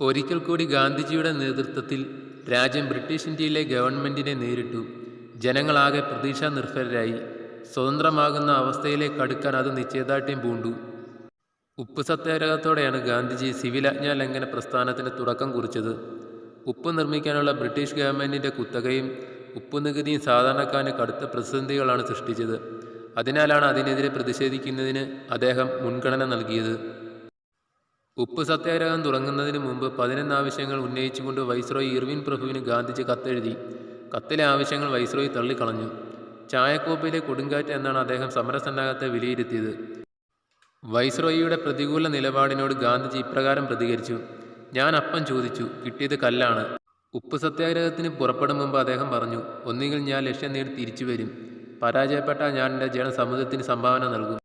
ഒരിക്കൽ കൂടി ഗാന്ധിജിയുടെ നേതൃത്വത്തിൽ രാജ്യം ബ്രിട്ടീഷ് ഇന്ത്യയിലെ ഗവൺമെൻറ്റിനെ നേരിട്ടു. ജനങ്ങളാകെ പ്രതീക്ഷാനിർഭരരായി. സ്വതന്ത്രമാകുന്ന അവസ്ഥയിലേക്ക് അടുക്കാൻ അത് നിശ്ചയദാർഢ്യം പൂണ്ടു. ഉപ്പ് സത്യാഗ്രഹത്തോടെയാണ് ഗാന്ധിജി സിവിലാജ്ഞാ ലംഘന പ്രസ്ഥാനത്തിന് തുടക്കം കുറിച്ചത്. ഉപ്പ് നിർമ്മിക്കാനുള്ള ബ്രിട്ടീഷ് ഗവൺമെൻറ്റിൻ്റെ കുത്തകയും ഉപ്പ് നികുതിയും സാധാരണക്കാരന് കടുത്ത പ്രതിസന്ധികളാണ് സൃഷ്ടിച്ചത്. അതിനാലാണ് അതിനെതിരെ പ്രതിഷേധിക്കുന്നതിന് അദ്ദേഹം മുൻഗണന നൽകിയത്. ഉപ്പ് സത്യാഗ്രഹം തുടങ്ങുന്നതിന് മുമ്പ് 11 ആവശ്യങ്ങൾ ഉന്നയിച്ചുകൊണ്ട് വൈസ്രോയി ഇർവിൻ പ്രഭുവിന് ഗാന്ധിജി കത്തെഴുതി. കത്തിലെ ആവശ്യങ്ങൾ വൈസ്രോയി തള്ളിക്കളഞ്ഞു. ചായക്കോപ്പയിലെ കൊടുങ്കാറ്റ് എന്നാണ് അദ്ദേഹം സമരസന്നാഹത്തെ വിലയിരുത്തിയത്. വൈസ്രോയിയുടെ പ്രതികൂല നിലപാടിനോട് ഗാന്ധിജി ഇപ്രകാരം പ്രതികരിച്ചു: ഞാൻ അപ്പം ചോദിച്ചു, കിട്ടിയത് കല്ലാണ്. ഉപ്പ് സത്യാഗ്രഹത്തിന് പുറപ്പെടും മുമ്പ് അദ്ദേഹം പറഞ്ഞു, ഒന്നുകിൽ ഞാൻ ലക്ഷ്യം നേടി തിരിച്ചു വരും, പരാജയപ്പെട്ടാൽ ഞാൻ എൻ്റെ ജനം സമുദ്രത്തിന് സംഭാവന നൽകും.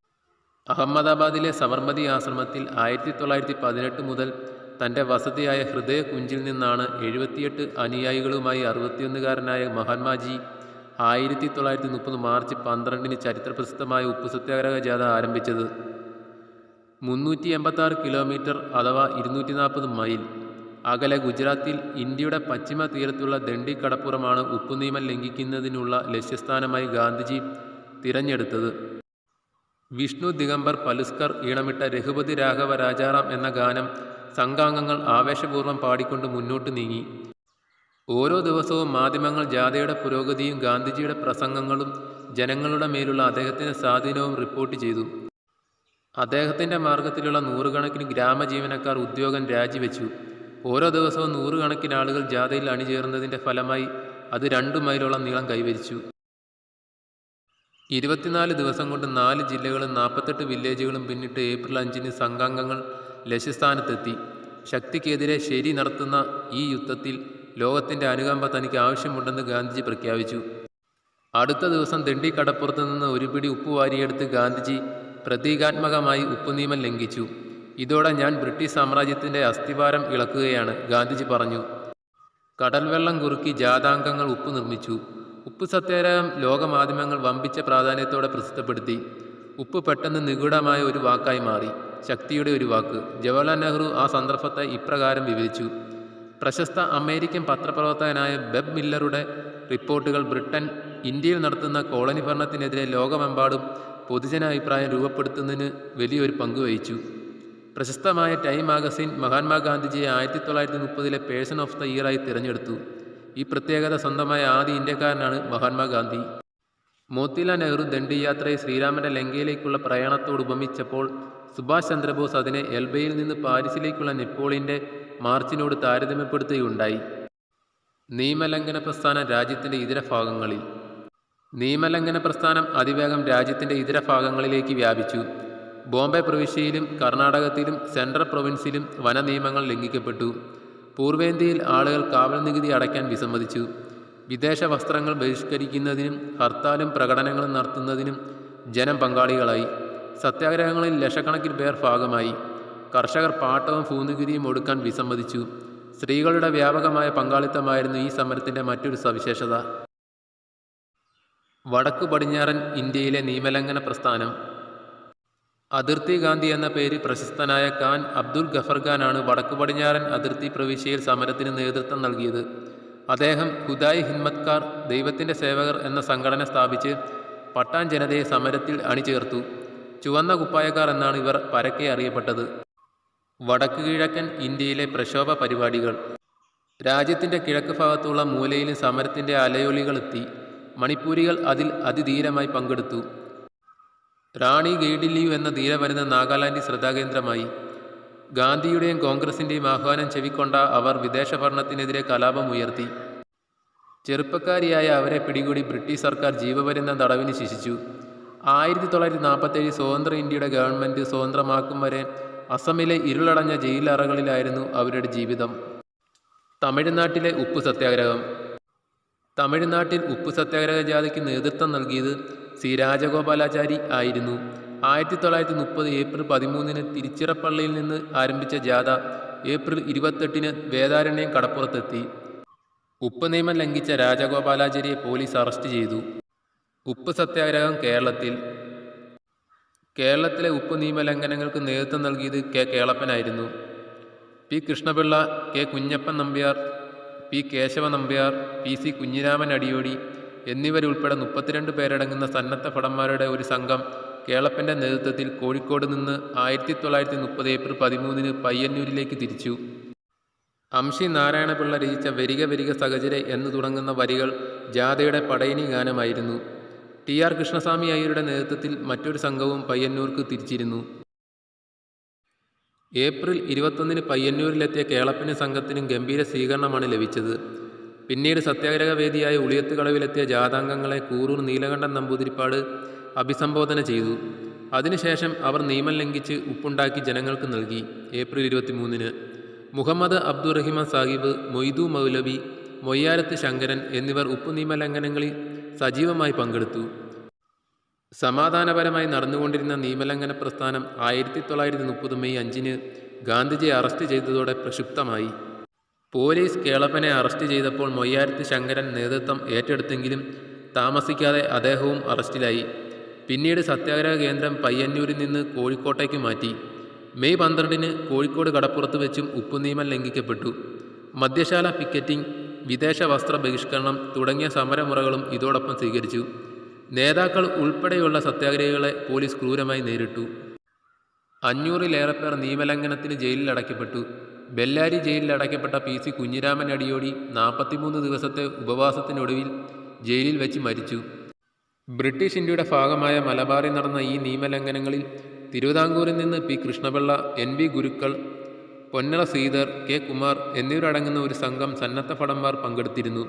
അഹമ്മദാബാദിലെ സബർമതി ആശ്രമത്തിൽ 1918 മുതൽ തൻ്റെ വസതിയായ ഹൃദയകുഞ്ചിൽ നിന്നാണ് 78 അനുയായികളുമായി 61കാരനായ മഹാത്മാജി 1930 മാർച്ച് 12 ചരിത്രപ്രസിദ്ധമായ ഉപ്പ് സത്യാഗ്രഹ ജാഥ ആരംഭിച്ചത്. 386 കിലോമീറ്റർ അഥവാ 240 മൈൽ അകലെ ഗുജറാത്തിൽ ഇന്ത്യയുടെ പശ്ചിമ തീരത്തുള്ള ദണ്ഡി കടപ്പുറമാണ് ഉപ്പു നിയമം ലംഘിക്കുന്നതിനുള്ള ലക്ഷ്യസ്ഥാനമായി ഗാന്ധിജി തിരഞ്ഞെടുത്തത്. വിഷ്ണു ദിഗംബർ പലുസ്കർ ഈണമിട്ട രഘുപതി രാഘവ രാജാറാം എന്ന ഗാനം സംഘാംഗങ്ങൾ ആവേശപൂർവ്വം പാടിക്കൊണ്ട് മുന്നോട്ട് നീങ്ങി. ഓരോ ദിവസവും മാധ്യമങ്ങൾ ജാഥയുടെ പുരോഗതിയും ഗാന്ധിജിയുടെ പ്രസംഗങ്ങളും ജനങ്ങളുടെ മേലുള്ള അദ്ദേഹത്തിൻ്റെ സ്വാധീനവും റിപ്പോർട്ട് ചെയ്തു. അദ്ദേഹത്തിൻ്റെ മാർഗത്തിലുള്ള നൂറുകണക്കിന് ഗ്രാമജീവനക്കാർ ഉദ്യോഗം രാജിവെച്ചു. ഓരോ ദിവസവും നൂറുകണക്കിന് ആളുകൾ ജാഥയിൽ അണിചേർന്നതിൻ്റെ ഫലമായി അത് 2 മൈലോളം നീളം കൈവരിച്ചു. 24 ദിവസം കൊണ്ട് 4 ജില്ലകളും 48 വില്ലേജുകളും പിന്നിട്ട് ഏപ്രിൽ 5 സംഘാംഗങ്ങൾ ലക്ഷ്യസ്ഥാനത്തെത്തി. ശക്തിക്കെതിരെ ശരി നടത്തുന്ന ഈ യുദ്ധത്തിൽ ലോകത്തിൻ്റെ അനുകമ്പ തനിക്ക് ആവശ്യമുണ്ടെന്ന് ഗാന്ധിജി പ്രഖ്യാപിച്ചു. അടുത്ത ദിവസം ദണ്ഡി കടപ്പുറത്ത് നിന്ന് ഒരു പിടി ഉപ്പ് വാരിയെടുത്ത് ഗാന്ധിജി പ്രതീകാത്മകമായി ഉപ്പ് നിയമം ലംഘിച്ചു. ഇതോടെ ഞാൻ ബ്രിട്ടീഷ് സാമ്രാജ്യത്തിൻ്റെ അസ്ഥിവാരം ഇളക്കുകയാണ്, ഗാന്ധിജി പറഞ്ഞു. കടൽവെള്ളം കുറുക്കി ജാഥാംഗങ്ങൾ ഉപ്പ് നിർമ്മിച്ചു. ഉപ്പ് സത്യാഗ്രഹം ലോകമാധ്യമങ്ങൾ വമ്പിച്ച പ്രാധാന്യത്തോടെ പ്രസിദ്ധപ്പെടുത്തി. ഉപ്പ് പെട്ടെന്ന് നിഗൂഢമായ ഒരു വാക്കായി മാറി, ശക്തിയുടെ ഒരു വാക്ക്. ജവഹർലാൽ നെഹ്റു ആ സന്ദർഭത്തെ ഇപ്രകാരം വിവരിച്ചു: പ്രശസ്ത അമേരിക്കൻ പത്രപ്രവർത്തകനായ ബെബ് മില്ലറുടെ റിപ്പോർട്ടുകൾ ബ്രിട്ടൻ ഇന്ത്യയിൽ നടത്തുന്ന കോളനി ഭരണത്തിനെതിരെ ലോകമെമ്പാടും പൊതുജനാഭിപ്രായം രൂപപ്പെടുത്തുന്നതിന് വലിയൊരു പങ്ക് വഹിച്ചു. പ്രശസ്തമായ ടൈം മാഗസിൻ മഹാത്മാഗാന്ധിജിയെ 1930 പേഴ്സൺ ഓഫ് ദ ഇയറായി തിരഞ്ഞെടുത്തു. ഈ പ്രത്യേകത സ്വന്തമായ ആദ്യ ഇന്ത്യക്കാരനാണ് മഹാത്മാഗാന്ധി. മോത്തിലാൽ നെഹ്റു ദണ്ഡി യാത്രയെ ശ്രീരാമൻ്റെ ലങ്കയിലേക്കുള്ള പ്രയാണത്തോട് ഉപമിച്ചപ്പോൾ സുഭാഷ് ചന്ദ്രബോസ് അതിനെ എൽബയിൽ നിന്ന് പാരീസിലേക്കുള്ള നെപ്പോളിയൻ്റെ മാർച്ചിനോട് താരതമ്യപ്പെടുത്തുകയുണ്ടായി. നിയമലംഘന പ്രസ്ഥാനം രാജ്യത്തിൻ്റെ ഇതര ഭാഗങ്ങളിൽ. നിയമലംഘന പ്രസ്ഥാനം അതിവേഗം രാജ്യത്തിൻ്റെ ഇതര ഭാഗങ്ങളിലേക്ക് വ്യാപിച്ചു. ബോംബെ പ്രവിശ്യയിലും കർണാടകത്തിലും സെൻട്രൽ പ്രൊവിൻസിലും വനനിയമങ്ങൾ ലംഘിക്കപ്പെട്ടു. പൂർവേന്ത്യയിൽ ആളുകൾ കാവൽ നികുതി അടയ്ക്കാൻ വിസമ്മതിച്ചു. വിദേശ വസ്ത്രങ്ങൾ ബഹിഷ്കരിക്കുന്നതിനും ഹർത്താലും പ്രകടനങ്ങളും നടത്തുന്നതിനും ജനം പങ്കാളികളായി. സത്യാഗ്രഹങ്ങളിൽ ലക്ഷക്കണക്കിന് പേർ ഭാഗമായി. കർഷകർ പാട്ടവും ഭൂനികുതിയും ഒടുക്കാൻ വിസമ്മതിച്ചു. സ്ത്രീകളുടെ വ്യാപകമായ പങ്കാളിത്തമായിരുന്നു ഈ സമരത്തിൻ്റെ മറ്റൊരു സവിശേഷത. വടക്കു പടിഞ്ഞാറൻ ഇന്ത്യയിലെ നിയമലംഘന പ്രസ്ഥാനം. അതിർത്തി ഗാന്ധി എന്ന പേര് പ്രശസ്തനായ ഖാൻ അബ്ദുൽ ഗഫർ ഖാനാണ് വടക്കു പടിഞ്ഞാറൻ അതിർത്തി പ്രവിശ്യയിൽ സമരത്തിന് നേതൃത്വം നൽകിയത്. അദ്ദേഹം ഖുദായ് ഹിമ്മത്കാർ, ദൈവത്തിൻ്റെ സേവകർ എന്ന സംഘടന സ്ഥാപിച്ച് പട്ടാൻ ജനതയെ സമരത്തിൽ അണിചേർത്തു. ചുവന്ന കുപ്പായക്കാർ എന്നാണ് ഇവർ പരക്കെ അറിയപ്പെട്ടത്. വടക്ക് കിഴക്കൻ ഇന്ത്യയിലെ പ്രക്ഷോഭ പരിപാടികൾ. രാജ്യത്തിൻ്റെ കിഴക്ക് ഭാഗത്തുള്ള മൂലയിലും സമരത്തിൻ്റെ അലയൊലികളെത്തി. മണിപ്പൂരികൾ അതിൽ അതിധീരമായി പങ്കെടുത്തു. റാണി ഗെയ്ഡിലിയു എന്ന ധീരവനിത നാഗാലാൻഡിൽ ശ്രദ്ധാകേന്ദ്രമായി. ഗാന്ധിയുടെയും കോൺഗ്രസിൻ്റെയും ആഹ്വാനം ചെവിക്കൊണ്ട അവർ വിദേശ ഭരണത്തിനെതിരെ കലാപം ഉയർത്തി. ചെറുപ്പക്കാരിയായ അവരെ പിടികൂടി ബ്രിട്ടീഷ് സർക്കാർ ജീവപര്യന്തം തടവിന് ശിക്ഷിച്ചു. 1947 സ്വതന്ത്ര ഇന്ത്യയുടെ ഗവൺമെൻറ് സ്വതന്ത്രമാക്കും വരെ അസമിലെ ഇരുളടഞ്ഞ ജയിലറകളിലായിരുന്നു അവരുടെ ജീവിതം. തമിഴ്നാട്ടിലെ ഉപ്പ് സത്യാഗ്രഹം. തമിഴ്നാട്ടിൽ ഉപ്പ് സത്യാഗ്രഹ ജാഥയ്ക്ക് നേതൃത്വം നൽകിയത് സി രാജഗോപാലാചാരി ആയിരുന്നു. 1930 ഏപ്രിൽ 13 തിരുച്ചിറപ്പള്ളിയിൽ നിന്ന് ആരംഭിച്ച ജാഥ ഏപ്രിൽ 28 വേദാരണ്യം കടപ്പുറത്തെത്തി. ഉപ്പ് നിയമം ലംഘിച്ച രാജഗോപാലാചാരിയെ പോലീസ് അറസ്റ്റ് ചെയ്തു. ഉപ്പ് സത്യാഗ്രഹം കേരളത്തിൽ. കേരളത്തിലെ ഉപ്പ് നിയമലംഘനങ്ങൾക്ക് നേതൃത്വം നൽകിയത് കെ കേളപ്പനായിരുന്നു. P Krishnapillai, K Kunhappan Nambiar, P Kesava Nambiar, P C Kunhiraman Adiyodi എന്നിവരുൾപ്പെടെ 32 പേരടങ്ങുന്ന സന്നദ്ധ ഭടന്മാരുടെ ഒരു സംഘം കേളപ്പൻ്റെ നേതൃത്വത്തിൽ കോഴിക്കോട് നിന്ന് 1930 ഏപ്രിൽ 13 പയ്യന്നൂരിലേക്ക് തിരിച്ചു. അംഷി നാരായണപിള്ള രചിച്ച വരിക വരിക സഹചരെ എന്ന് തുടങ്ങുന്ന വരികൾ ജാഥയുടെ പടയണി ഗാനമായിരുന്നു. ടി ആർ കൃഷ്ണസ്വാമി അയ്യരുടെ നേതൃത്വത്തിൽ മറ്റൊരു സംഘവും പയ്യന്നൂർക്ക് തിരിച്ചിരുന്നു. ഏപ്രിൽ 21 പയ്യന്നൂരിലെത്തിയ കേളപ്പന് സംഘത്തിനും ഗംഭീര സ്വീകരണമാണ് ലഭിച്ചത്. പിന്നീട് സത്യാഗ്രഹവേദിയായ ഉളിയത്തുകടവിലെത്തിയ ജാഥാംഗങ്ങളെ കൂറൂർ നീലകണ്ഠൻ നമ്പൂതിരിപ്പാട് അഭിസംബോധന ചെയ്തു. അതിനുശേഷം അവർ നിയമം ലംഘിച്ച് ഉപ്പുണ്ടാക്കി ജനങ്ങൾക്ക് നൽകി. ഏപ്രിൽ 23 മുഹമ്മദ് അബ്ദുറഹിമാൻ സാഹിബ്, മൊയ്തു മൗലവി, മൊയ്യാരത്ത് ശങ്കരൻ എന്നിവർ ഉപ്പു നിയമലംഘനങ്ങളിൽ സജീവമായി പങ്കെടുത്തു. സമാധാനപരമായി നടന്നുകൊണ്ടിരുന്ന നിയമലംഘന പ്രസ്ഥാനം 1930 മെയ് 5 ഗാന്ധിജിയെ അറസ്റ്റ് ചെയ്തതോടെ പ്രക്ഷുബ്ധമായി. പോലീസ് കേളപ്പനെ അറസ്റ്റ് ചെയ്തപ്പോൾ മൊയ്യാരത്ത് ശങ്കരൻ നേതൃത്വം ഏറ്റെടുത്തെങ്കിലും താമസിക്കാതെ അദ്ദേഹവും അറസ്റ്റിലായി. പിന്നീട് സത്യാഗ്രഹ കേന്ദ്രം പയ്യന്നൂരിൽ നിന്ന് കോഴിക്കോട്ടേക്ക് മാറ്റി. മെയ് 12 കോഴിക്കോട് കടപ്പുറത്ത് വെച്ചും ഉപ്പുനിയമം ലംഘിക്കപ്പെട്ടു. മദ്യശാല പിക്കറ്റിംഗ്, വിദേശ വസ്ത്ര ബഹിഷ്കരണം തുടങ്ങിയ സമരമുറകളും ഇതോടൊപ്പം സ്വീകരിച്ചു. നേതാക്കൾ ഉൾപ്പെടെയുള്ള സത്യാഗ്രഹികളെ പോലീസ് ക്രൂരമായി നേരിട്ടു. 500-ലേറെ പേർ നിയമലംഘനത്തിന് ജയിലിൽ അടയ്ക്കപ്പെട്ടു. ബെല്ലാരി ജയിലിൽ അടയ്ക്കപ്പെട്ട പി സി കുഞ്ഞിരാമൻ അടിയോടി 43 ദിവസത്തെ ഉപവാസത്തിനൊടുവിൽ ജയിലിൽ വെച്ച് മരിച്ചു. ബ്രിട്ടീഷ് ഇന്ത്യയുടെ ഭാഗമായ മലബാറിൽ നടന്ന ഈ നിയമലംഘനങ്ങളിൽ തിരുവിതാംകൂറിൽ നിന്ന് പി കൃഷ്ണപിള്ള, എൻ വി ഗുരുക്കൾ, പൊന്നറ ശ്രീധർ, കെ കുമാർ എന്നിവരടങ്ങുന്ന ഒരു സംഘം സന്നദ്ധ ഭടന്മാർ പങ്കെടുത്തിരുന്നു.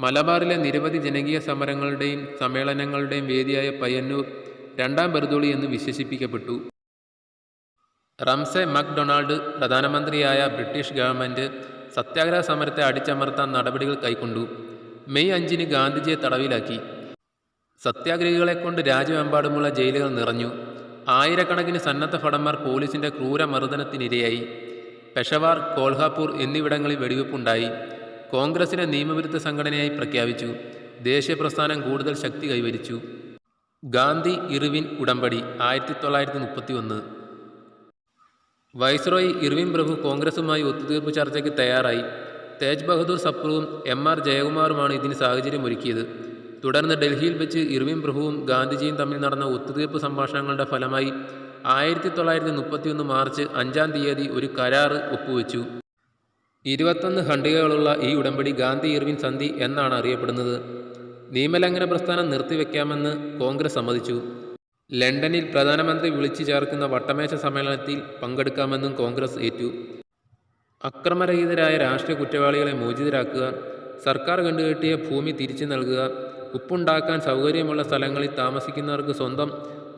മലബാറിലെ നിരവധി ജനകീയ സമരങ്ങളുടെയും സമ്മേളനങ്ങളുടെയും വേദിയായ പയ്യന്നൂർ രണ്ടാം ബർദോളി എന്ന് വിശേഷിപ്പിക്കപ്പെട്ടു. റംസെ മക്ഡൊണാൾഡ് പ്രധാനമന്ത്രിയായ ബ്രിട്ടീഷ് ഗവൺമെൻറ് സത്യാഗ്രഹ സമരത്തെ അടിച്ചമർത്താൻ നടപടികൾ കൈക്കൊണ്ടു. മെയ് 5 ഗാന്ധിജിയെ തടവിലാക്കി. സത്യാഗ്രഹികളെക്കൊണ്ട് രാജ്യമെമ്പാടുമുള്ള ജയിലുകൾ നിറഞ്ഞു. ആയിരക്കണക്കിന് സന്നദ്ധ ഭടന്മാർ പോലീസിൻ്റെ ക്രൂരമർദ്ദനത്തിനിരയായി. പെഷവാർ, കോൾഹാപൂർ എന്നിവിടങ്ങളിൽ വെടിവെപ്പുണ്ടായി. കോൺഗ്രസിനെ നിയമവിരുദ്ധ സംഘടനയായി പ്രഖ്യാപിച്ചു. ദേശീയ പ്രസ്ഥാനം കൂടുതൽ ശക്തി കൈവരിച്ചു. ഗാന്ധി ഇർവിൻ ഉടമ്പടി 1931. വൈസ്രോയി ഇർവിൻ പ്രഭു കോൺഗ്രസുമായി ഒത്തുതീർപ്പ് ചർച്ചയ്ക്ക് തയ്യാറായി. തേജ് ബഹദൂർ സപ്രുവും എം ആർ ജയകുമാറുമാണ് ഇതിന് സാഹചര്യമൊരുക്കിയത്. തുടർന്ന് ഡൽഹിയിൽ വെച്ച് ഇർവിൻ പ്രഭുവും ഗാന്ധിജിയും തമ്മിൽ നടന്ന ഒത്തുതീർപ്പ് സംഭാഷണങ്ങളുടെ ഫലമായി 1931 മാർച്ച് 5 ഒരു കരാറ് ഒപ്പുവെച്ചു. 21 ഖണ്ഡികകളുള്ള ഈ ഉടമ്പടി ഗാന്ധി ഇർവിൻ സന്ധി എന്നാണ് അറിയപ്പെടുന്നത്. നിയമലംഘന പ്രസ്ഥാനം നിർത്തിവെക്കാമെന്ന് കോൺഗ്രസ് സമ്മതിച്ചു. ലണ്ടനിൽ പ്രധാനമന്ത്രി വിളിച്ചു ചേർക്കുന്ന വട്ടമേശ സമ്മേളനത്തിൽ പങ്കെടുക്കാമെന്നും കോൺഗ്രസ് ഏറ്റു. അക്രമരഹിതരായ രാഷ്ട്രീയ കുറ്റവാളികളെ മോചിതരാക്കുക, സർക്കാർ കണ്ടുകെട്ടിയ ഭൂമി തിരിച്ചു നൽകുക, ഉപ്പുണ്ടാക്കാൻ സൗകര്യമുള്ള സ്ഥലങ്ങളിൽ താമസിക്കുന്നവർക്ക് സ്വന്തം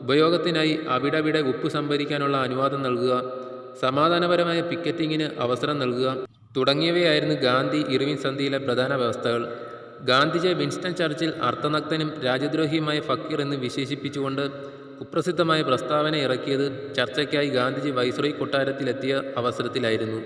ഉപയോഗത്തിനായി അവിടവിടെ ഉപ്പ് സംഭരിക്കാനുള്ള അനുവാദം നൽകുക, സമാധാനപരമായ പിക്കറ്റിങ്ങിന് അവസരം നൽകുക തുടങ്ങിയവയായിരുന്നു ഗാന്ധി ഇർവിൻ സന്ധിയിലെ പ്രധാന വ്യവസ്ഥകൾ. ഗാന്ധിജിയെ വിൻസ്റ്റൺ ചർച്ചിൽ അർത്ഥനഗ്നനും രാജ്യദ്രോഹിയുമായ ഫക്കീർ എന്ന് വിശേഷിപ്പിച്ചുകൊണ്ട് കുപ്രസിദ്ധമായ പ്രസ്താവന ഇറക്കിയത് ചർച്ചയ്ക്കായി ഗാന്ധിജി വൈസ്രോയി കൊട്ടാരത്തിലെത്തിയ അവസരത്തിലായിരുന്നു.